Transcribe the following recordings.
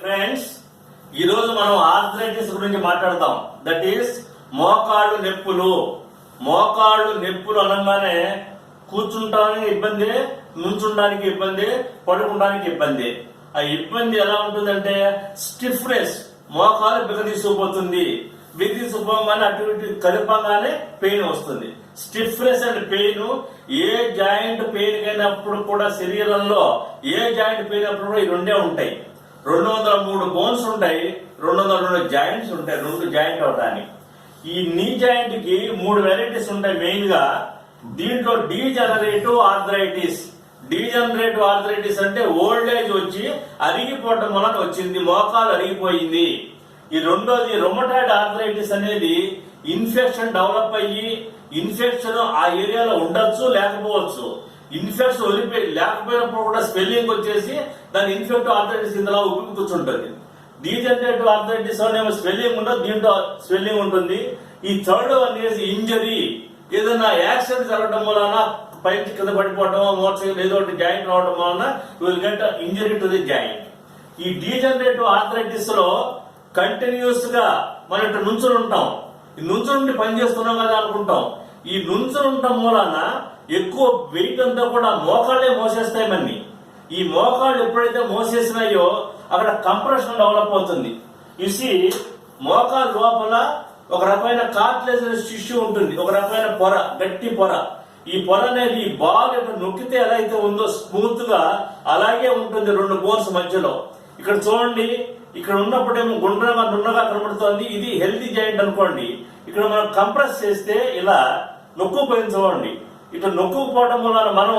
Friends, ఈ రోజు మనం ఆర్థరైటిస్ గురించి మాట్లాడదాం. దట్ ఈస్ మోకాళ్ళు నొప్పులు. మోకాళ్ళు నొప్పులు అనగానే కూర్చుంటానికి ఇబ్బంది, నుంచుంటానికి ఇబ్బంది, పడుకోవడానికి ఇబ్బంది. ఆ ఇబ్బంది ఎలా ఉంటుందంటే స్టిఫ్నెస్, మోకాలు బిగదీసుకుపోతుంది. బిగదీసుకుపోగానే అటు ఇటు కదిపగానే పెయిన్ వస్తుంది. Stiffness and pain A joint pain అయినప్పుడు కూడా శరీరంలో ఏ జాయింట్ పెయిన్ అయినప్పుడు కూడా ఈ రెండే ఉంటాయి. 203 బోన్స్ ఉంటాయి, 202 జాయింట్స్ ఉంటాయి. 2 జాయింట్ అవడానికి ఈ నీ జాయింట్ కి 3 వెరైటీస్ ఉంటాయి మెయిన్ గా. దీంట్లో డీజనరేటివ్ ఆర్థరైటిస్. డీజనరేటివ్ ఆర్థరైటిస్ అంటే ఓల్డ్ ఏజ్ వచ్చి అరిగిపోవటం వలన వచ్చింది, మోకాలు అరిగిపోయింది. ఈ రెండోది రొమటాయిడ్ ఆర్థరైటిస్ అనేది ఇన్ఫెక్షన్ డెవలప్ అయ్యి ఇన్ఫెక్షన్ ఆ ఏరియాలో ఉండొచ్చు, లేకపోవచ్చు. ఇన్ఫెక్షన్ లేకపోయినప్పుడు కూడా స్వెల్లింగ్ వచ్చేసి దాని ఇన్ఫెక్టివ్ ఆర్థరైటిస్ ఇందులో ఉబ్బి కూర్చుంటుంది. డీజనరేటివ్ ఆర్థరైటిస్ అనేవి స్వెల్లింగ్ ఉండదు, దీంట్లో స్వెల్లింగ్ ఉంటుంది. ఈ థర్డ్ అనేది ఇంజరీ. ఏదైనా యాక్సిడెంట్ జరగడం వలన పైకి కింద పడిపోవడం, మోటార్ ఏదో ఒకటి జాయింట్ రావడం వలన will get injury to the joint. ఈ డీజనరేటివ్ ఆర్థరైటిస్ లో కంటిన్యూస్ గా మనం ఇట్లా నుంచుని ఉంటాం. ఈ నుంచుని పని చేస్తున్నాం కదా అనుకుంటాం. ఈ నుంచుని ఉండటం వలన ఎక్కువ వెయిట్ అంతా కూడా మోకాళ్ళే మోసేస్తాయి మన్ని. ఈ మోకాళ్ళు ఎప్పుడైతే మోసేసినాయో అక్కడ కంప్రెషన్ డెవలప్ అవుతుంది. ఇసి మోకాలు లోపల ఒక రకమైన కార్టిలేజ్ టిష్యూ ఉంటుంది, ఒక రకమైన పొర, గట్టి పొర. ఈ పొర అనేది బాల్ యొక్క నొక్కితే ఎలా అయితే ఉందో స్మూత్ గా అలాగే ఉంటుంది 2 బోన్స్ మధ్యలో. ఇక్కడ చూడండి, ఇక్కడ ఉన్నప్పుడేమో గుండ్రగా నున్నగా కనబడుతోంది. ఇది హెల్తీ జాయింట్ అనుకోండి. ఇక్కడ మనం కంప్రెస్ చేస్తే ఇలా నొక్కుపోయింది చూడండి. ఇట్లా నొక్కుపోవడం వలన మనం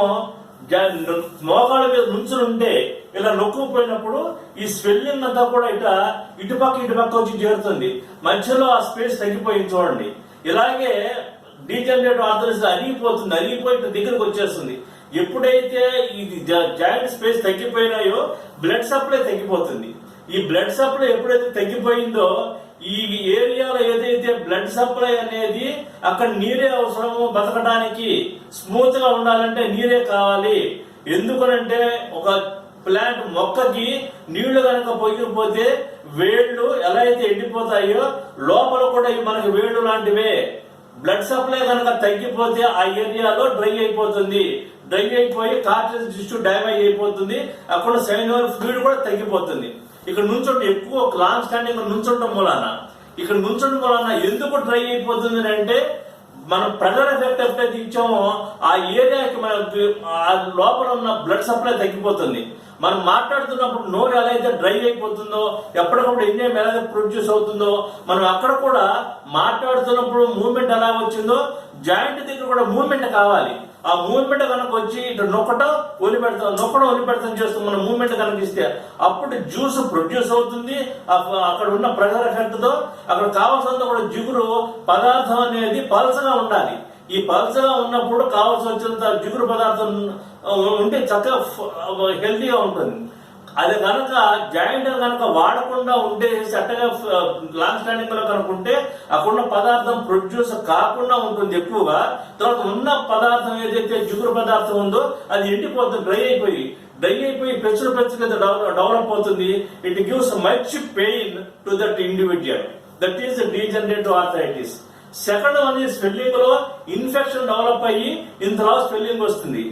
మోకాళ్ళ మీద నుంచుని ఉంటే ఇలా నొక్కుపోయినప్పుడు ఈ స్వెల్లింగ్ అంతా కూడా ఇటుపక్క వచ్చి చేరుతుంది. మధ్యలో ఆ స్పేస్ తగ్గిపోయింది చూడండి. ఇలాగే డీజనరేటివ్ ఆర్థరైటిస్ అరిగిపోయి దగ్గరకు వచ్చేస్తుంది. ఎప్పుడైతే ఇది జాయింట్ స్పేస్ తగ్గిపోయినాయో బ్లడ్ సప్లై తగ్గిపోతుంది. ఈ బ్లడ్ సప్లై ఎప్పుడైతే తగ్గిపోయిందో ఈ ఏరియాలో ఏదైతే బ్లడ్ సప్లై అనేది అక్కడ నీరే అవసరము, బతకడానికి స్మూత్ గా ఉండాలంటే నీరే కావాలి. ఎందుకనంటే ఒక ప్లాంట్ మొక్కకి నీళ్లు కనుక పొయ్యిపోతే వేళ్లు ఎలా అయితే ఎండిపోతాయో లోపల కూడా మనకి వేళ్లు లాంటివే. బ్లడ్ సప్లై కనుక తగ్గిపోతే ఆ ఏరియాలో డ్రై అయిపోతుంది. డ్రై అయిపోయి కార్టిలేజ్ టిష్యూ డ్యామేజ్ అయిపోతుంది. అక్కడ సైనోవియల్ ఫ్లూయిడ్ కూడా తగ్గిపోతుంది. ఇక్కడ నుంచుంటే ఎక్కువ లాంగ్ స్టాండింగ్ నుంచుండటం వలన ఎందుకు డ్రై అయిపోతుంది అంటే మనం ప్రెషర్ ఎఫెక్ట్ ఎప్పుడైతే ఇచ్చామో ఆ ఏరియాకి మనకి ఆ లోపల ఉన్న బ్లడ్ సప్లై తగ్గిపోతుంది. మనం మాట్లాడుతున్నప్పుడు నోరు ఎలా అయితే డ్రై అయిపోతుందో, ఎప్పటికప్పుడు ఎంజైమ్ ఎలా ప్రొడ్యూస్ అవుతుందో, మనం అక్కడ కూడా మాట్లాడుతున్నప్పుడు మూవ్మెంట్ ఎలా వచ్చిందో జాయింట్ దగ్గర కూడా మూవ్మెంట్ కావాలి. ఆ మూవ్మెంట్ కనుక వచ్చి ఇటు నొక్కడం వదిలిపెడతాం చేస్తూ మనం మూవ్మెంట్ కనుక ఇస్తే అప్పుడు జ్యూస్ ప్రొడ్యూస్ అవుతుంది. అక్కడ ఉన్న ప్రెషర్ ఎఫెక్ట్ తో అక్కడ కావాల్సినంత కూడా జిగురు పదార్థం అనేది పల్సగా ఉండాలి. ఈ పల్సగా ఉన్నప్పుడు కావాల్సి వచ్చినంత జిగురు పదార్థం ఉంటే చక్కగా హెల్తీగా ఉంటుంది. అది కనుక జాయింట్ కనుక వాడకుండా ఉంటే చక్కగా లాంగ్ స్టాండింగ్ లో కనుకుంటే అక్కడున్న పదార్థం ప్రొడ్యూస్ కాకుండా ఉంటుంది ఎక్కువగా. తర్వాత ఉన్న పదార్థం ఏదైతే జిగురు పదార్థం ఉందో అది ఎండిపోతుంది, డ్రై అయిపోయి పెచ్చులు డెవలప్ అవుతుంది. It gives much pain to that individual. That is degenerative arthritis. Second one ఈ స్వెల్లింగ్ లో ఇన్ఫెక్షన్ డెవలప్ అయ్యి ఇంతలో స్వెల్లింగ్ వస్తుంది.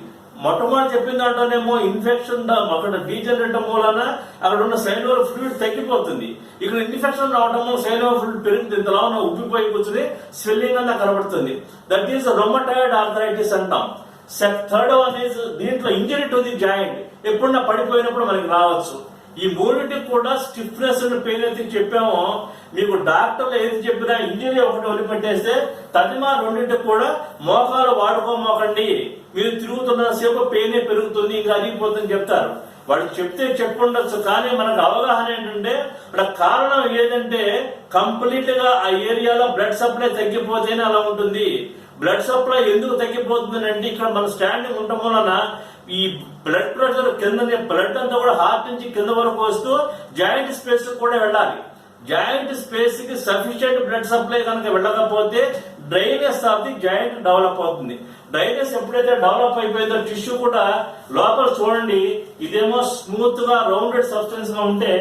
మొట్టమొదటి చెప్పిన దాంట్లోనేమో ఇన్ఫెక్షన్ అక్కడ డీజనరేట్ మూలన అక్కడ ఉన్న సైనోవియల్ ఫ్లూయిడ్ తగ్గిపోతుంది. ఇక్కడ ఇన్ఫెక్షన్ రావడము సైనోవియల్ ఫ్లూయిడ్ పెరుగుతుంది, ఇంతలో ఉబ్బిపోయి కూర్చుని స్వెల్లింగ్ అన్న కనబడుతుంది. దట్ ఈస్ రొమటాయిడ్ ఆర్థరైటిస్ అంటాం. థర్డ్ వన్ ఈజ్ దీంట్లో ఇంజరీ టు ది జాయింట్. ఎప్పుడన్నా పడిపోయినప్పుడు మనకి రావచ్చు. ఈ మూడింటికి కూడా స్టిఫ్నెస్ అండ్ పెయిన్ అయితే చెప్పామో మీకు డాక్టర్లు ఏది చెప్పినా ఇంజరీ ఒకటి వదిలిపెట్టేస్తే తదిమా రెండింటికి కూడా మోకాలు వాడుకోమోకండి, మీరు తిరుగుతున్న సేపు పెయిన్ పెరుగుతుంది, ఇంకా అరిగిపోతుందని చెప్తారు. వాళ్ళు చెప్తే చెప్పుండొచ్చు, కానీ మనకు అవగాహన ఏంటంటే ఇక్కడ కారణం ఏదంటే కంప్లీట్ గా ఆ ఏరియాలో బ్లడ్ సప్లై తగ్గిపోతేనే అలా ఉంటుంది. బ్లడ్ సప్లై ఎందుకు తగ్గిపోతుంది అంటే ఇక్కడ మన స్టాండింగ్ ఉండటం వలన ఈ బ్లడ్ ప్రెషర్ బ్లడ్ అంతా కూడా హార్ట్ నుంచి కింద వరకు వస్తూ జాయింట్ స్పేస్ కూడా వెళ్ళాలి. జాయింట్ స్పేస్ కి సఫిషియెంట్ బ్లడ్ సప్లై కనుక వెళ్ళకపోతే dryness of the joint develop అవుతుంది. డ్రైనెస్ ఎప్పుడైతే డెవలప్ అయిపోయిందో టిష్యూ కూడా లోపల చూడండి, ఇదేమో స్మూత్ గా రౌండెడ్ సబ్స్టెన్స్ గా ఉంటే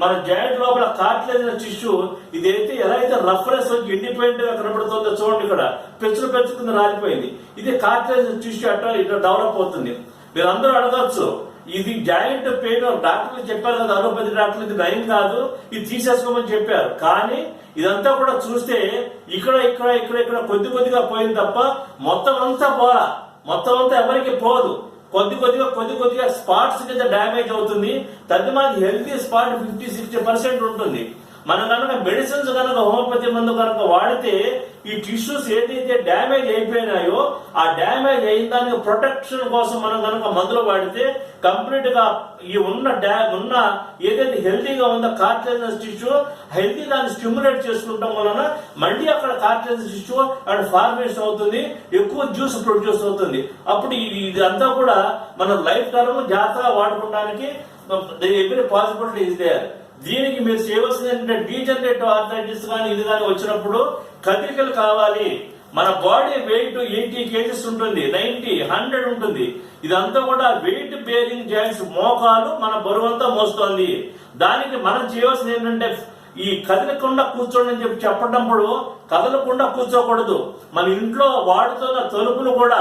మన జాయింట్ లోపల కార్టిలేజ్ టిష్యూ ఇదైతే ఎలా అయితే రఫ్నెస్ ఇండిపెండెంట్ గా కనబడుతుందో చూడండి, ఇక్కడ పెచ్చులు కింద రాలిపోయింది. ఇది కార్టిలేజ్ టిష్యూ అట్లా ఇట్లా డెవలప్ అవుతుంది. మీరు అందరూ అడగచ్చు, ఇది జాయింట్ పెయిన్ డాక్టర్లు చెప్పారు కదా, అలోపతి డాక్టర్లు ఇది నయం కాదు, ఇది తీసేసుకోమని చెప్పారు. కానీ ఇదంతా కూడా చూస్తే ఇక్కడ ఇక్కడ ఇక్కడ ఇక్కడ కొద్దిగా పోయింది తప్ప మొత్తం అంతా పోరా, మొత్తం అంతా ఎవరికి పోదు. కొద్దిగా స్పాట్స్ కింద డ్యామేజ్ అవుతుంది. తద్దిమాది హెల్తీ స్పాట్ 50-60% ఉంటుంది. మనం కనుక మెడిసిన్స్ కనుక హోమియోపతి మందు కనుక వాడితే ఈ టిష్యూస్ ఏదైతే డ్యామేజ్ అయిపోయినాయో ఆ డ్యామేజ్ అయిన దానికి ప్రొటెక్షన్ కోసం మనం కనుక మందులు వాడితే కంప్లీట్ గా ఈ ఉన్న ఏదైతే హెల్తీగా ఉందో కార్టిలేజ్ టిష్యూ హెల్తీ దాన్ని స్టిమ్యులేట్ చేసుకుంటాం వలన మళ్ళీ అక్కడ కార్టిలేజ్ టిష్యూ అక్కడ ఫార్మేషన్ అవుతుంది, ఎక్కువ జ్యూస్ ప్రొడ్యూస్ అవుతుంది. అప్పుడు ఇదంతా కూడా మన లైఫ్ టర్మ్ జాగ్రత్తగా వాడుకోవడానికి ఎవ్రీ పాసిబిలిటీ ఇస్ దేర్. దీనికి మీరు చేయవలసింది ఏంటంటే డీజనరేటివ్ ఆర్థరైటిస్ కానీ ఇది కానీ వచ్చినప్పుడు కదలికలు కావాలి. మన బాడీ వెయిట్ 80 kgs ఉంటుంది, 90, 100 ఉంటుంది. ఇదంతా కూడా వెయిట్ బేరింగ్ జాయింట్స్, మోకాలు మన బరువంతా మోస్తోంది. దానికి మనం చేయవలసింది ఏంటంటే ఈ కదలకుండా కూర్చోండి అని చెప్పినప్పుడు కదలకుండా కూర్చోకూడదు. మన ఇంట్లో వాడుతున్న తలుపులు కూడా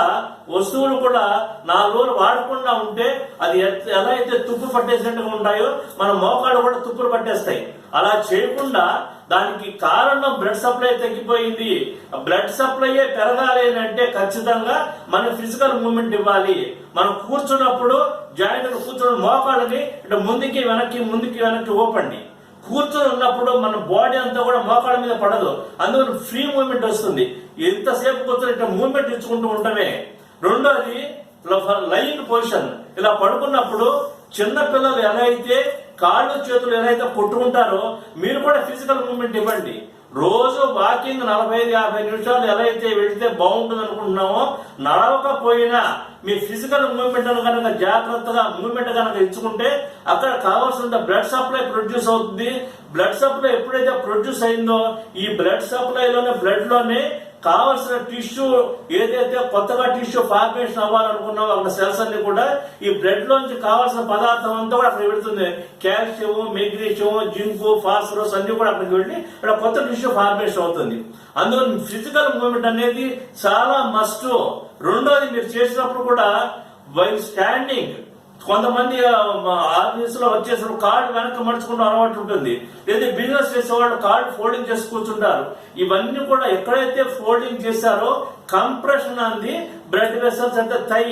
వస్తువులు కూడా 4 రోజులు వాడకుండా ఉంటే అది ఎలా అయితే తుప్పు పట్టేసినట్టుగా ఉంటాయో మన మోకాళ్ళు కూడా తుప్పులు పట్టేస్తాయి. అలా చేయకుండా దానికి కారణం బ్లడ్ సప్లై తగ్గిపోయింది. బ్లడ్ సప్లై పెరగాలి అంటే ఖచ్చితంగా మన ఫిజికల్ మూవ్మెంట్ ఇవ్వాలి. మనం కూర్చున్నప్పుడు జాయింట్ కూర్చున్న మోకాళ్ళని ఇటు ముందుకి వెనక్కి ఊపండి. కూర్చొని ఉన్నప్పుడు మన బాడీ అంతా కూడా మోకాళ్ళ మీద పడదు, అందువల్ల ఫ్రీ మూవ్మెంట్ వస్తుంది. ఎంతసేపు కూర్చొని ఇట్లా మూవ్మెంట్ ఇచ్చుకుంటూ ఉండమే. రెండోది లైన్ పొజిషన్, ఇలా పడుకున్నప్పుడు చిన్న పిల్లలు ఎలా అయితే కాళ్ళు చేతులు ఎలా అయితే కొట్టుకుంటారో మీరు కూడా ఫిజికల్ మూవ్మెంట్ ఇవ్వండి. రోజు వాకింగ్ 45-50 నిమిషాలు ఎలా అయితే వెళితే బాగుంటుంది అనుకుంటున్నామో నడవకపోయినా మీ ఫిజికల్ మూవ్మెంట్ కనుక జాగ్రత్తగా మూవ్మెంట్ కనుక ఇచ్చుకుంటే అక్కడ కావాల్సిన బ్లడ్ సప్లై ప్రొడ్యూస్ అవుతుంది. బ్లడ్ సప్లై ఎప్పుడైతే ప్రొడ్యూస్ అయిందో ఈ బ్లడ్ సప్లైలోనే బ్లడ్ లోనే కావలసిన టిష్యూ ఏదైతే కొత్తగా టిష్యూ ఫార్మేషన్ అవ్వాలనుకున్నామో అక్కడ సెల్స్ అన్ని కూడా ఈ బ్లడ్ లోంచి కావాల్సిన పదార్థం అంతా కూడా అక్కడ వెళుతుంది. కాల్షియం, మెగ్నీషియం, జింక్, ఫాస్ఫరస్ అన్ని కూడా అక్కడికి వెళ్ళి ఇక్కడ కొత్త టిష్యూ ఫార్మేషన్ అవుతుంది. అందులో ఫిజికల్ మూవ్మెంట్ అనేది చాలా మస్ట్. రెండోది మీరు చేసినప్పుడు కూడా వైల్ స్టాండింగ్, కొంతమంది ఆఫీస్ లో వచ్చేసరికి కార్డు వెనక్కి మడుచుకుంటూ అలవాటు ఉంటుంది, లేదా బిజినెస్ చేసేవాళ్ళు కార్డు ఫోల్డింగ్ చేసి కూర్చుంటారు. ఇవన్నీ కూడా ఎక్కడైతే ఫోల్డింగ్ చేశారో కంప్రెషన్ అంది బ్లడ్ వెసల్స్ అంటే థై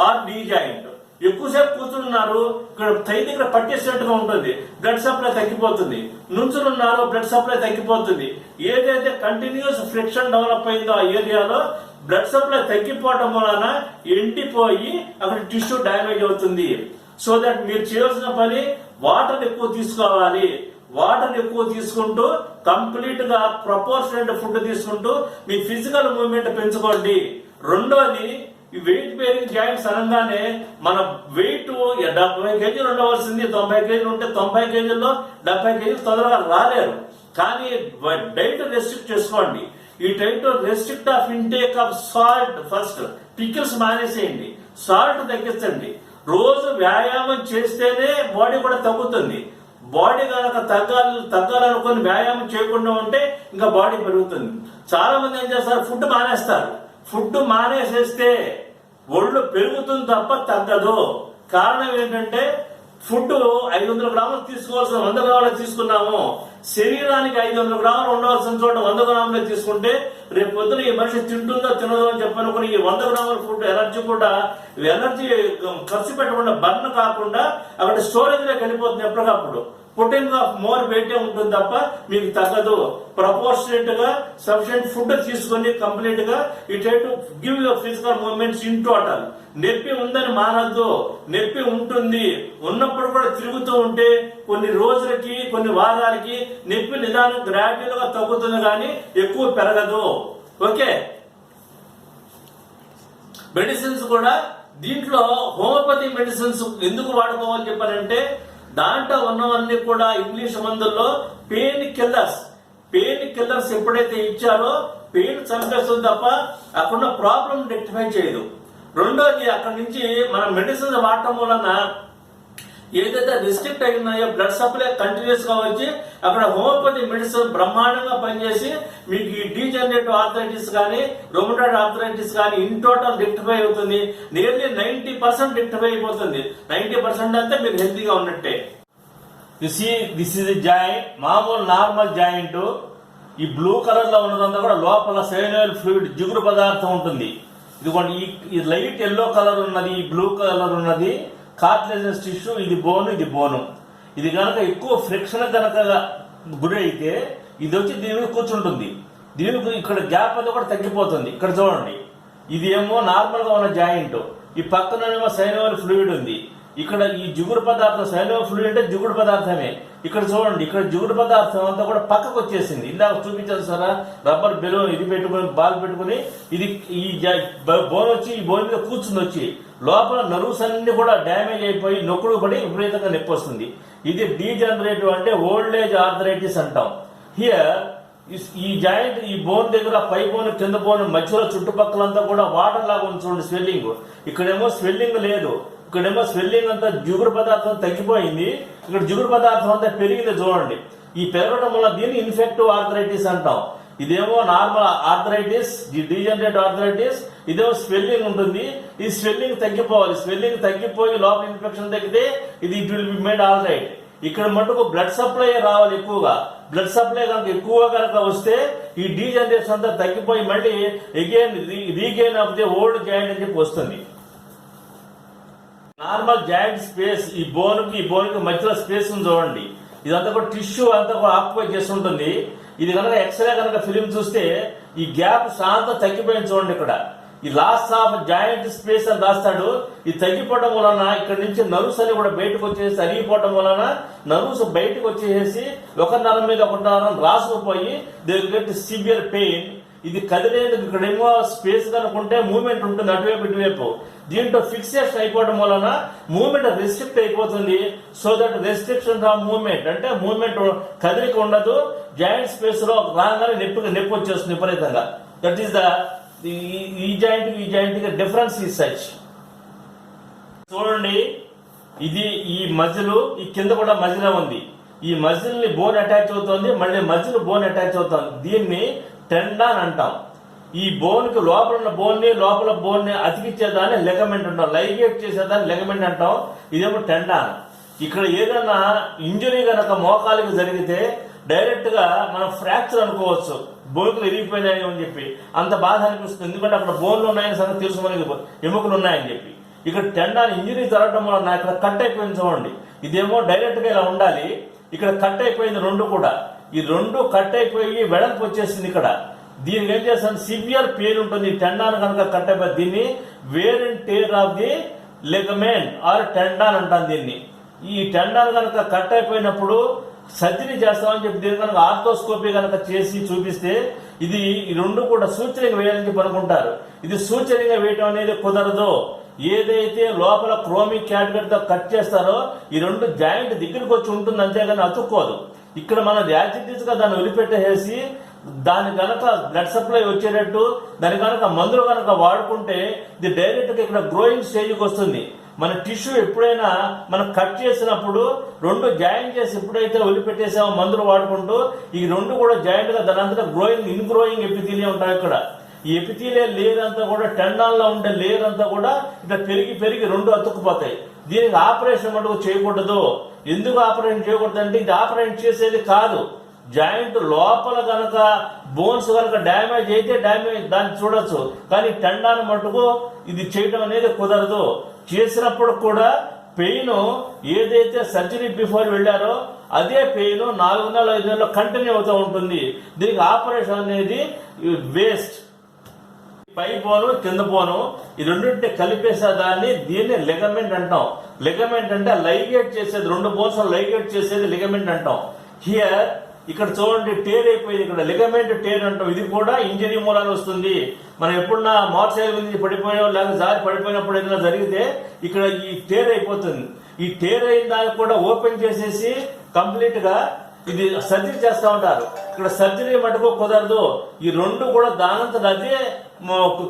ఆర్ డీ జాయింట్. ఎక్కువసేపు కూర్చున్నారు, ఇక్కడ థై దగ్గర పట్టేసినట్టుగా ఉంటుంది, బ్లడ్ సప్లై తగ్గిపోతుంది. నుంచున్నారు, బ్లడ్ సప్లై తగ్గిపోతుంది. ఏదైతే కంటిన్యూస్ ఫ్రిక్షన్ డెవలప్ అయిందో ఆ ఏరియాలో బ్లడ్ సప్లై తగ్గిపోవటం వలన ఎండిపోయి అక్కడ టిష్యూ డ్యామేజ్ అవుతుంది. సో దట్ మీరు చేయాల్సిన పని వాటర్ ఎక్కువ తీసుకోవాలి. వాటర్ ఎక్కువ తీసుకుంటూ కంప్లీట్ గా ప్రపోర్షనల్ ఫుడ్ తీసుకుంటూ మీ ఫిజికల్ మూవ్మెంట్ పెంచుకోండి. రెండోది ఈ వెయిట్ బేరింగ్ జాయింట్స్ అనగానే మన వెయిట్ 70 kg ఉండవలసింది 90 kg ఉంటే 90 kgలో 70 kg తొందరగా రాలేరు. కానీ డైట్ రెస్ట్రిక్ట్ చేసుకోండి. ఈ diet restrict of intake of salt, first pickles మానేసేయండి, సాల్ట్ తగ్గించండి. రోజు వ్యాయామం చేస్తేనే బాడీ కూడా తగ్గుతుంది. బాడీ కనుక తగ్గాలనుకుని వ్యాయామం చేయకుండా ఉంటే ఇంకా బాడీ పెరుగుతుంది. చాలా మంది ఏం చేస్తారు, ఫుడ్ మానేస్తారు. ఫుడ్ మానేసేస్తే ఒళ్ళు పెరుగుతుంది తప్ప తగ్గదు. కారణం ఏంటంటే ఫుడ్ 500 గ్రాములు తీసుకోవాల్సిన 100 గ్రాములు తీసుకున్నాము. శరీరానికి 500 గ్రాములు ఉండవలసిన చోట 100 గ్రాములే తీసుకుంటే రేపు పొద్దున ఈ మనిషి తింటుందో తినదో అని చెప్పనుకుని ఈ 100 గ్రాముల ఫుడ్ ఎనర్జీ కూడా ఎనర్జీ ఖర్చు పెట్టకుండా బర్న్ కాకుండా అక్కడ స్టోరేజ్ లోకి వెళ్ళిపోతుంది. ఎప్పటికప్పుడు పుట్టింగ్ ఆఫ్ మోర్ వెయిట్ ఉంటుంది తప్ప మీకు తగ్గదు. ప్రపోర్షనేట్ గా సఫిషియెంట్ ఫుడ్ తీసుకొని కంప్లీట్ గా it to give your physical movements in total. నొప్పి ఉందని మానద్దు, నొప్పి ఉంటుంది. ఉన్నప్పుడు కూడా తిరుగుతూ ఉంటే కొన్ని రోజులకి కొన్ని వారాలకి నొప్పి నిదానం గ్రాడ్యువల్ గా తగ్గుతుంది కానీ ఎక్కువ పెరగదు. ఓకే, మెడిసిన్స్ కూడా దీంట్లో హోమియోపతి మెడిసిన్స్ ఎందుకు వాడుకోవాలని చెప్పారంటే దాంట్లో ఉన్నవన్నీ కూడా ఇంగ్లీష్ మందుల్లో పెయిన్ కిల్లర్స్. పెయిన్ కిల్లర్స్ ఎప్పుడైతే ఇచ్చారో పెయిన్ చంపేస్తుంది తప్ప అక్కడ ప్రాబ్లం రెక్టిఫై చేయదు. రెండోది అక్కడి నుంచి మన మెడిసిన్స్ వాడటం వలన ఏదైతే రిస్ట్రిక్ట్ అయినాయో బ్లడ్ సప్లై కంటిన్యూస్ గా వచ్చి అక్కడ హోమియోపతి మెడిసిన్ బ్రహ్మాండంగా పనిచేసి మీకు ఈ డీజనరేటివ్ ఆర్థరైటిస్ కానీ రొమటాయిడ్ ఆర్థరైటిస్ కానీ ఇన్ టోటల్ రెక్టిఫై అవుతుంది. నియర్లీ 90% రెక్టిఫై అయిపోతుంది. 90% అంతా మీరు హెల్తీగా ఉన్నట్టే. దిస్ ఇస్ జాయింట్, మామూలు నార్మల్ జాయింట్. ఈ బ్లూ కలర్ లో ఉన్నదంతా కూడా లోపల సైనోయిల్ ఫ్లూయిడ్ జిగురు పదార్థం ఉంటుంది. ఇదిగోండి ఈ లైట్ ఎల్లో కలర్ ఉన్నది, ఈ బ్లూ కలర్ ఉన్నది కార్టిలేజస్ టిష్యూ. ఇది బోను, ఇది బోను. ఇది కనుక ఎక్కువ ఫ్రిక్షన్ కనుక గురి అయితే ఇది వచ్చి దీని మీద కూర్చుంటుంది. దీనికి ఇక్కడ గ్యాప్ అది కూడా తగ్గిపోతుంది. ఇక్కడ చూడండి, ఇది ఏమో నార్మల్ గా ఉన్న జాయింట్, ఈ పక్కనేమో సైనోయిల్ ఫ్లూయిడ్ ఉంది. ఇక్కడ ఈ జిగురు పదార్థం సైనోయిల్ ఫ్లూయిడ్ అంటే జిగురు పదార్థమే. ఇక్కడ చూడండి, ఇక్కడ జిగురు పదార్థం అంతా కూడా పక్కకు వచ్చేసింది. ఇందాక చూపించారు సారా, రబ్బర్ బెలూన్ ఇది పెట్టుకుని బాల్ పెట్టుకుని ఇది ఈ బోన్ వచ్చి ఈ బోన్ మీద కూర్చుంది. వచ్చి లోపల నర్వ్స్ అన్ని కూడా డ్యామేజ్ అయిపోయి నొక్కుడు పడి విపరీతంగా నొప్పి వస్తుంది. ఇది డీజనరేటివ్ అంటే ఓల్డ్ ఏజ్ ఆర్థరైటిస్ అంటాం. హియర్ ఈ జాయింట్ ఈ బోన్ దగ్గర పై బోన్ కింద బోన్ మధ్యలో చుట్టుపక్కలంతా కూడా వాటర్ లాగా ఉంది. స్వెల్లింగ్ ఇక్కడేమో స్వెల్లింగ్ లేదు, ఇక్కడేమో స్వెల్లింగ్ అంతా జిగురు పదార్థం తగ్గిపోయింది. ఇక్కడ జిగురు పదార్థం అంతా పెరిగింది. చూడండి, ఈ పెరగడం వల్ల దీన్ని ఇన్ఫెక్టివ్ ఆర్థరైటిస్ అంటాం. ఇదేమో నార్మల్ ఆర్థరైటిస్, డీజనరేటివ్ ఆర్థరైటిస్. ఇదేమో స్వెల్లింగ్ ఉంటుంది. ఈ స్వెల్లింగ్ తగ్గిపోవాలి. స్వెల్లింగ్ తగ్గిపోయి లోపల ఇన్ఫెక్షన్ తగ్గితే ఇది it will be made all right. ఇక్కడ మటుకు బ్లడ్ సప్లై రావాలి ఎక్కువగా. బ్లడ్ సప్లై కనుక ఎక్కువగా కనుక వస్తే ఈ డీజనరేషన్ అంతా తగ్గిపోయి మళ్ళీ again regain of the old joint అని చెప్పి వస్తుంది. నార్మల్ జాయింట్ స్పేస్ ఈ బోన్కి మధ్యలో స్పేస్ ఉంది చూడండి. ఇదంతా కూడా టిష్యూ అంతా కూడా ఆక్యుపై చేస్తుంటుంది. ఇది కనుక ఎక్స్రే కనుక ఫిలిం చూస్తే ఈ గ్యాప్ శాంతం తగ్గిపోయింది. చూడండి, ఇక్కడ ఈ లాస్ ఆఫ్ జాయింట్ స్పేస్ అని రాస్తాడు. ఇది తగ్గిపోవడం వలన ఇక్కడ నుంచి నర్వ్స్ అని కూడా బయటకు వచ్చేసి అరిగిపోవడం వలన నర్వ్స్ బయటకు వచ్చేసి ఒక నరం మీద ఒక నరం రాసుకుపోయి they will get severe pain. ఇది కదిలేందుకు ఇక్కడేమో స్పేస్ కనుకుంటే మూవ్మెంట్ ఉంటుంది అటువైపు ఇటువైపు. దీంట్లో ఫిక్సేషన్ అయిపోవడం వలన మూవ్మెంట్ రెస్ట్రిక్ట్ అయిపోతుంది. So that restriction of movement అంటే మూవ్మెంట్ కదిలిక ఉండదు. జాయింట్ స్పేస్ లో రాగానే నొప్పి వచ్చేస్తుంది విపరీతంగా. దట్ ఈస్ ద ఈ జాయింట్ డిఫరెన్స్ ఈ సచ్. చూడండి, ఇది ఈ మజిల్, ఈ కింద కూడా మజిల్ ఉంది. ఈ మజిల్ ని బోన్ అటాచ్ అవుతుంది, మళ్ళీ మజిల్ బోన్ అటాచ్ అవుతుంది. దీన్ని టెండాన్ అంటాం. ఈ బోన్ కి లోపల ఉన్న లోపల బోన్ ని అతికిచ్చేదాన్ని లెగమెంట్ అంటాం. లైగేట్ చేసేదాన్ని లెగమెంట్ అంటాం. ఇదేమో టెండాన్. ఇక్కడ ఏదైనా ఇంజరీ గనక మోకాలికి జరిగితే డైరెక్ట్ గా మనం ఫ్రాక్చర్ అనుకోవచ్చు, బోన్లు ఇరిగిపోయినాయి అని చెప్పి అంత బాధ అనిపిస్తుంది. ఎందుకంటే అక్కడ బోన్లు ఉన్నాయని సంగతి తెలుసు, మనకి ఎముకలు ఉన్నాయని చెప్పి. ఇక్కడ టెండాన్ ఇంజరీ జరగడం వల్ల ఇక్కడ కట్ అయిపోయింది. చూడండి, ఇదేమో డైరెక్ట్ గా ఇలా ఉండాలి, ఇక్కడ కట్ అయిపోయింది. రెండు కూడా ఈ రెండు కట్ అయిపోయి వెడల్పు వచ్చేసింది. ఇక్కడ దీనికి ఏం చేస్తాను, సివియర్ పెయిన్ ఉంటుంది. టెండాన్ కనుక కట్ అయిపోయి దీన్ని wear and tear of the ligament or tendon అంటాం దీన్ని. ఈ టెండాన్ కనుక కట్ అయిపోయినప్పుడు సర్జరీ చేస్తామని చెప్పి దీని కనుక ఆర్థోస్కోపీ కనుక చేసి చూపిస్తే ఇది ఈ రెండు కూడా సూచనగా వేయాలని చెప్పి అనుకుంటారు. ఇది సూచనగా వేయటం అనేది కుదరదు. ఏదైతే లోపల క్రోమిక్ క్యాటగర్ తో కట్ చేస్తారో ఈ రెండు జాయింట్ దగ్గరికి వచ్చి ఉంటుంది, అంతేగాని అతుక్కోదు. ఇక్కడ మనం యాజిటీస్ గా దాన్ని వదిలిపెట్టేసి దాని కనుక బ్లడ్ సప్లై వచ్చేటట్టు దాని కనుక మందులు కనుక వాడుకుంటే ఇది డైరెక్ట్ గా ఇక్కడ గ్రోయింగ్ స్టేజ్కి వస్తుంది. మన టిష్యూ ఎప్పుడైనా మనం కట్ చేసినప్పుడు రెండు జాయింట్ చేసి ఎప్పుడైతే వదిలిపెట్టేసామో మందులు వాడుకుంటూ ఈ రెండు కూడా జాయింట్ గా దాని అంతా ఇన్ గ్రోయింగ్ ఎపిథీలియం ఉంటాయి. ఇక్కడ ఈ ఎపిథీలియల్ లేయర్ అంతా కూడా టెండాన్ లో ఉండే లేయర్ అంతా కూడా ఇట్లా పెరిగి రెండు అతుక్కుపోతాయి. దీనికి ఆపరేషన్ మటుకు చేయకూడదు. ఎందుకు ఆపరేషన్ చేయకూడదు అంటే ఇది ఆపరేషన్ చేసేది కాదు. జాయింట్ లోపల కనుక బోన్స్ కనుక డ్యామేజ్ అయితే దాన్ని చూడొచ్చు, కానీ టెండాన్ మటుకు ఇది చేయడం అనేది కుదరదు. చేసినప్పుడు కూడా పెయిన్ ఏదైతే సర్జరీ బిఫోర్ వెళ్ళారో అదే పెయిన్ 4 నెలలు 5 నెలలు కంటిన్యూ అవుతూ ఉంటుంది. దీనికి ఆపరేషన్ అనేది వేస్ట్. పై బోను కింద బోను ఈ రెండింటిని కలిపేసేదాన్ని దీన్ని లెగమెంట్ అంటాం. లెగమెంట్ అంటే లైగేట్ చేసేది, రెండు బోన్స్ లైగేట్ చేసేది లెగమెంట్ అంటాం. హియర్ ఇక్కడ చూడండి టేర్ అయిపోయింది. ఇక్కడ లెగమెంట్ టేర్ అంటాం. ఇది కూడా ఇంజరీ మూలాన్ని వస్తుంది. మనం ఎప్పుడన్నా మోటార్ సైకిల్ నుంచి పడిపోయినా లేకపోతే జారి పడిపోయినప్పుడు ఏదైనా జరిగితే ఇక్కడ ఈ టేర్ అయిపోతుంది. ఈ టేర్ అయిన దాన్ని కూడా ఓపెన్ చేసేసి కంప్లీట్ గా ఇది సర్జరీ చేస్తూ ఉంటారు. ఇక్కడ సర్జరీ మటుకు కుదరదు. ఈ రెండు కూడా దానంతట అదే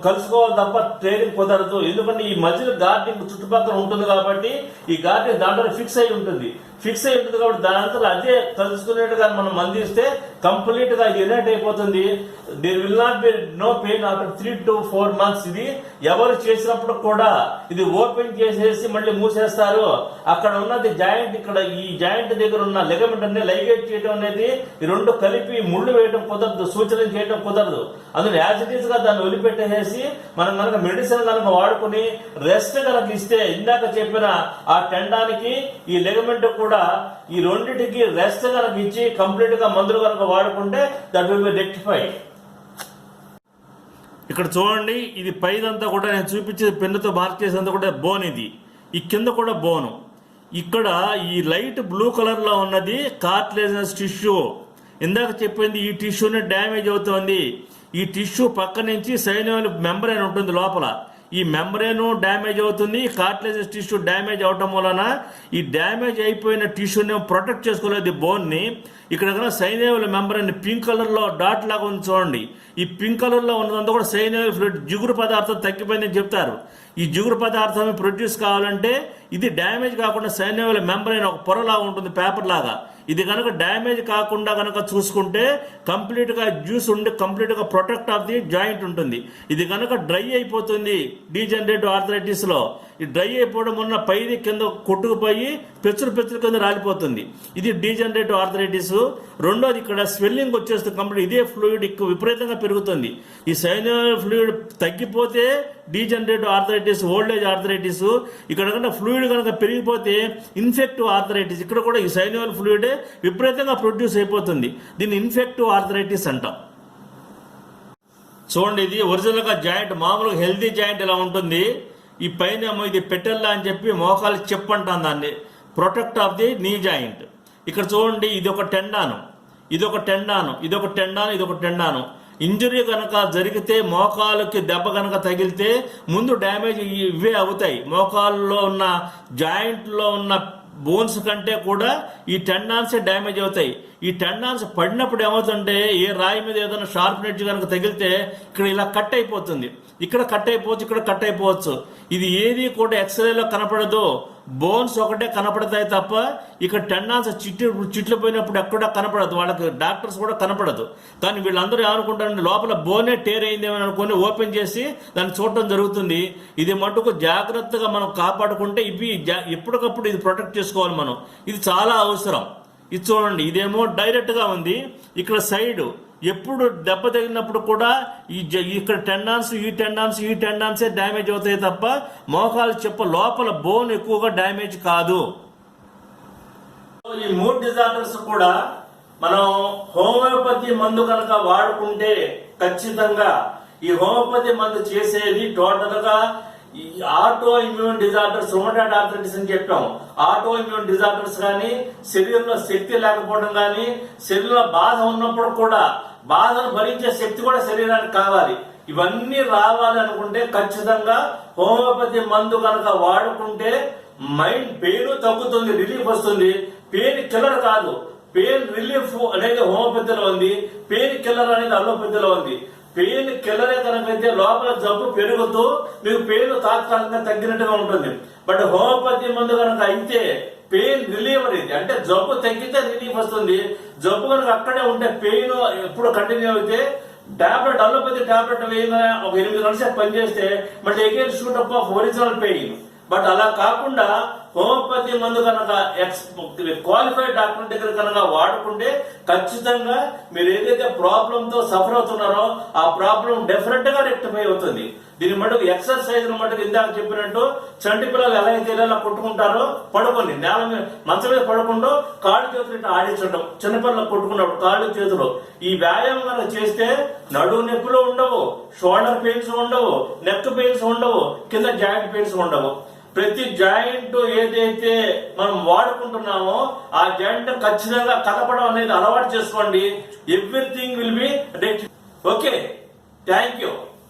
కలుసుకోవాలి తప్ప ట్రైనింగ్ కుదరదు. ఎందుకంటే ఈ మధ్యలో గార్డెన్ చుట్టుపక్కల ఉంటుంది కాబట్టి ఈ గార్డెన్ దాంట్లో ఫిక్స్ అయి ఉంటుంది కాబట్టి దానంతట అదే కలుసుకునేట్టుగా మనం మందిస్తే కంప్లీట్ గా ఇది యునైట్ అయిపోతుంది. There will not be no pain after 3 to 4 months. ఇది ఎవరు చేసినప్పుడు కూడా ఇది ఓపెన్ చేసేసి మళ్ళీ మూసేస్తారు. అక్కడ ఉన్నది జాయింట్, ఇక్కడ ఈ జాయింట్ దగ్గర ఉన్న లెగమెంట్ అనేది లైగేట్ చేయడం అనేది ఈ రెండు కలిపి ముళ్ళు వేయడం కుదరదు, సూచన చేయడం కుదరదు. అందులో యాజ్ ఇట్ ఈస్ గా దాన్ని వదిలిపెట్టేసి మనం కనుక మెడిసిన్ కనుక వాడుకుని రెస్ట్ కనుక ఇస్తే ఇందాక చెప్పిన ఆ టెండానికి ఈ లెగమెంట్ కూడా ఈ రెండింటికి రెస్ట్ కనుక ఇచ్చి కంప్లీట్ గా మందులు కనుక వాడుకుంటే దట్ విల్ బి రెక్టిఫైడ్. ఇక్కడ చూడండి, ఇది పైదంతా కూడా నేను చూపించే పెన్నుతో మార్క్ చేసేంత కూడా బోన్, ఇది ఈ కింద కూడా బోను. ఇక్కడ ఈ లైట్ బ్లూ కలర్ లో ఉన్నది కార్టిలేజినస్ టిష్యూ. ఇందాక చెప్పింది ఈ టిష్యూని డ్యామేజ్ అవుతోంది. ఈ టిష్యూ పక్క నుంచి సైనోవియల్ మెంబ్రేన్ ఉంటుంది లోపల, ఈ మెంబ్రేన్ డ్యామేజ్ అవుతుంది. కార్టిలేజినస్ టిష్యూ డ్యామేజ్ అవటం వలన ఈ డ్యామేజ్ అయిపోయిన టిష్యూని ప్రొటెక్ట్ చేసుకోలేదు బోన్ ని. ఇక్కడ సైనోవియల్ మెంబ్రేన్ పింక్ కలర్ లో డాట్ లాగా ఉంది చూడండి. ఈ పింక్ కలర్ లో ఉన్నదంతా కూడా సైనోవియల్ ఫ్లూయిడ్, జిగురు పదార్థం తగ్గిపోయిందని చెప్తారు. ఈ జిగురు పదార్థం ప్రొడ్యూస్ కావాలంటే ఇది డ్యామేజ్ కాకుండా సైనోవియల్ మెంబ్రేన్ ఒక పొరలాగా ఉంటుంది, పేపర్ లాగా. ఇది కనుక డ్యామేజ్ కాకుండా కనుక చూసుకుంటే కంప్లీట్ గా జ్యూస్ ఉండి కంప్లీట్ గా ప్రొటెక్ట్ ఆఫ్ ది జాయింట్ ఉంటుంది. ఇది కనుక డ్రై అయిపోతుంది డీజనరేటివ్ ఆర్థరైటిస్ లో. ఈ డ్రై అయిపోవడం వలన పైది కింద కొట్టుకుపోయి పెచ్చులు కింద రాలిపోతుంది. ఇది డీజనరేటివ్ ఆర్థరైటిస్. రెండోది ఇక్కడ స్వెల్లింగ్ వచ్చేస్తుంది కంప్లీట్. ఇదే ఫ్లూయిడ్ విపరీతంగా పెరుగుతుంది. ఈ సైనోవియల్ ఫ్లూయిడ్ తగ్గిపోతే డీజనరేటివ్ ఆర్థరైటిస్, ఓల్డేజ్ ఆర్థరైటిస్. ఇక్కడ కనుక ఫ్లూయిడ్ కనుక పెరిగిపోతే ఇన్ఫెక్టివ్ ఆర్థరైటిస్. ఇక్కడ కూడా ఈ సైనోవియల్ ఫ్లూయిడ్ విపరీతంగా ప్రొడ్యూస్ అయిపోతుంది. దీన్ని ఇన్ఫెక్టివ్ ఆర్థరైటిస్ అంటాం. చూడండి, ఇది ఒరిజినల్ గా జాయింట్, మామూలుగా హెల్తీ జాయింట్ ఇలా ఉంటుంది. ఈ పైన ఇది పెట్టెల్లా అని చెప్పి మోకాలు చెప్పంటాం దాన్ని, protect of the knee joint. ఇక్కడ చూడండి, ఇది ఒక టెండాను, ఇదొక టెండాను, ఇదొక టెండాను, ఇదొక టెండాను. ఇంజురీ కనుక జరిగితే, మోకాలుకి దెబ్బ కనుక తగిలితే ముందు డ్యామేజ్ ఇవే అవుతాయి. మోకాల్లో ఉన్న జాయింట్లో ఉన్న బోన్స్ కంటే కూడా ఈ టెండాన్సే డ్యామేజ్ అవుతాయి. ఈ టెండాన్స్ పడినప్పుడు ఏమవుతుంటే ఏ రాయి మీద ఏదైనా షార్ప్ ఎడ్జ్ కనుక తగిలితే ఇక్కడ ఇలా కట్ అయిపోతుంది, ఇక్కడ కట్ అయిపోవచ్చు, ఇక్కడ కట్ అయిపోవచ్చు. ఇది ఏది కూడా ఎక్స్రేలో కనపడదు, బోన్స్ ఒకటే కనపడతాయి తప్ప ఇక్కడ టెండాన్స్ చిట్లు పోయినప్పుడు ఎక్కడ కనపడదు. వాళ్ళకి డాక్టర్స్ కూడా కనపడదు. కానీ వీళ్ళందరూ ఏమనుకుంటారంటే లోపల బోనే టేర్ అయిందేమని అనుకుని ఓపెన్ చేసి దాన్ని చూడటం జరుగుతుంది. ఇది మటుకు జాగ్రత్తగా మనం కాపాడుకుంటే ఇవి ఎప్పటికప్పుడు ఇది ప్రొటెక్ట్ చేసుకోవాలి మనం. ఇది చాలా అవసరం. ఇది చూడండి, ఇదేమో డైరెక్ట్ గా ఉంది. ఇక్కడ సైడ్ ఎప్పుడు దెబ్బ తగిలినప్పుడు కూడా ఇక్కడ టెండాన్స్, ఈ టెండాన్సే డ్యామేజ్ అవుతాయి తప్ప మోకాలు చెప్ప లోపల బోన్ ఎక్కువగా డ్యామేజ్ కాదు. ఈ 3 డిజార్డర్స్ కూడా మనం హోమియోపతి మందు కనుక వాడుకుంటే ఖచ్చితంగా ఈ హోమియోపతి మందు చేసేది టోటల్ గా ఈ auto immune disorders, rheumatoid arthritis అని చెప్పాం. ఆటో ఇమ్యూన్ డిజార్డర్స్ కానీ, శరీరంలో శక్తి లేకపోవడం కానీ, శరీరంలో బాధ ఉన్నప్పుడు కూడా బాధను భరించే శక్తి కూడా శరీరానికి కావాలి. ఇవన్నీ రావాలి అనుకుంటే ఖచ్చితంగా హోమియోపతి మందు కనుక వాడుకుంటే మైండ్ పెయిన్ తగ్గుతుంది, రిలీఫ్ వస్తుంది. పెయిన్ కిల్లర్ కాదు, పెయిన్ రిలీఫ్ అనేది హోమియోపతిలో ఉంది, పెయిన్ కిల్లర్ అనేది అలోపతిలో ఉంది. పెయిన్ కిల్లరే కనుకైతే లోపల జబ్బు పెరుగుతూ మీకు పెయిన్ తాత్కాలికంగా తగ్గినట్టుగా ఉంటుంది. బట్ హోమియోపతి మందు కనుక అయితే పెయిన్ రిలీవర్, ఇది అంటే జబ్బు తగ్గితే రిలీఫ్ వస్తుంది. జబ్బు కనుక అక్కడే ఉంటే పెయిన్ ఎప్పుడు కంటిన్యూ అయితే టాబ్లెట్, అలోపతి టాబ్లెట్ వేయగానే ఒక 8 గంటలు పనిచేస్తే మళ్ళీ again shoot up of original pain. But అలా కాకుండా హోమియోపతి మందు కనుక క్వాలిఫైడ్ డాక్టర్ దగ్గర కనుక వాడుకుంటే ఖచ్చితంగా మీరు ఏదైతే ప్రాబ్లం తో సఫర్ అవుతున్నారో ఆ ప్రాబ్లం డెఫినెట్ గా రెక్టిఫై అవుతుంది. దీని మటుకు ఎక్సర్సైజ్ మటుకు ఇందాక చెప్పినట్టు చంటి పిల్లలు ఎలా అయితే ఇలా కొట్టుకుంటారో పడుకొని నేల మీద మంచం మీద పడకుండా కాళ్ళు చేతులు ఇట్లా ఆడించడం, చిన్నపిల్లలు కొట్టుకున్నప్పుడు కాళ్ళు చేతులు ఈ వ్యాయామం కనుక చేస్తే నడువు నొప్పులు ఉండవు, షోల్డర్ పెయిన్స్ ఉండవు, నెక్ పెయిన్స్ ఉండవు, కింద జాయింట్ పెయిన్స్ ఉండవు. ప్రతి జాయింట్ ఏదైతే మనం వాడుకుంటున్నామో ఆ జాయింట్ ఖచ్చితంగా కలపడం అనేది అలవాటు చేసుకోండి. Everything will be rectified. Okay, thank you.